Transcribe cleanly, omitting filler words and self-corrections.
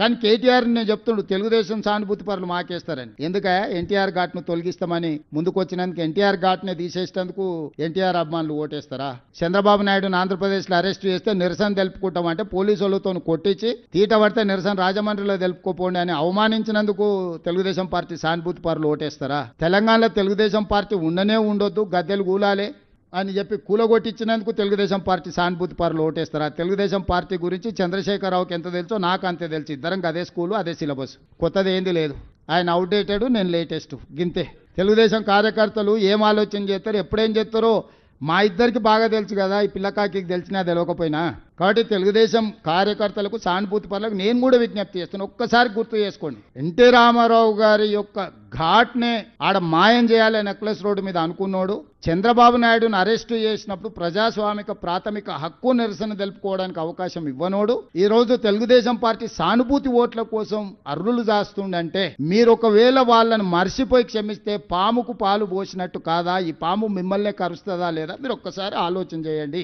కానీ కేటీఆర్ నేను చెప్తుండు తెలుగుదేశం సానుభూతి పరులు మాకేస్తారని. ఎందుక ఎన్టీఆర్ ఘాట్ను తొలగిస్తామని ముందుకొచ్చినందుకు ఎన్టీఆర్ ఘాట్నే తీసేసేందుకు ఎన్టీఆర్ అభిమానులు ఓటేస్తారా? చంద్రబాబు నాయుడును ఆంధ్రప్రదేశ్లో అరెస్ట్ చేస్తే నిరసన తెలుపుకుంటామంటే పోలీసు వాళ్ళతో కొట్టించి తీట పడితే నిరసన రాజమండ్రిలో తెలుపుకోపోండి అని అవమానించినందుకు తెలుగుదేశం పార్టీ సానుభూతి పరులు ఓటేస్తారా? తెలంగాణలో తెలుగుదేశం పార్టీ ఉండనే ఉండొద్దు, గద్దెలు గూలాలే అని చెప్పి కూలగొట్టించినందుకు తెలుగుదేశం పార్టీ సానుభూతి పరులు ఓటేస్తారా? తెలుగుదేశం పార్టీ గురించి చంద్రశేఖరరావుకి ఎంత తెలుసో నాకు అంతే తెలుసు. ఇద్దరం అదే స్కూలు అదే సిలబస్, కొత్తది ఏంది లేదు. ఆయన అవుట్డేటెడ్, నేను లేటెస్ట్, గింతే. తెలుగుదేశం కార్యకర్తలు ఏం ఆలోచన చేస్తారు, ఎప్పుడేం చేస్తారో మా ఇద్దరికి బాగా తెలుసు కదా, ఈ పిల్లకాకి తెలిసినా తెలియకపోయినా. కాబట్టి తెలుగుదేశం కార్యకర్తలకు సానుభూతి పరులకు నేను కూడా విజ్ఞప్తి చేస్తాను, ఒక్కసారి గుర్తు చేసుకోండి. ఎన్టీ రామారావు గారి యొక్క ఘాట్నే ఆడ మాయం చేయాలి నెక్లెస్ రోడ్డు మీద అనుకున్నాడు. చంద్రబాబు నాయుడును అరెస్టు చేసినప్పుడు ప్రజాస్వామిక ప్రాథమిక హక్కు నిరసన తెలుపుకోవడానికి అవకాశం ఇవ్వనోడు ఈ రోజు తెలుగుదేశం పార్టీ సానుభూతి ఓట్ల కోసం అర్రులు జాస్తుండంటే మీరు ఒకవేళ వాళ్ళని మర్చిపోయి క్షమిస్తే పాముకు పాలు పోసినట్టు కాదా? ఈ పాము మిమ్మల్నే కరుస్తుందా లేదా? మీరు ఒక్కసారి ఆలోచన చేయండి.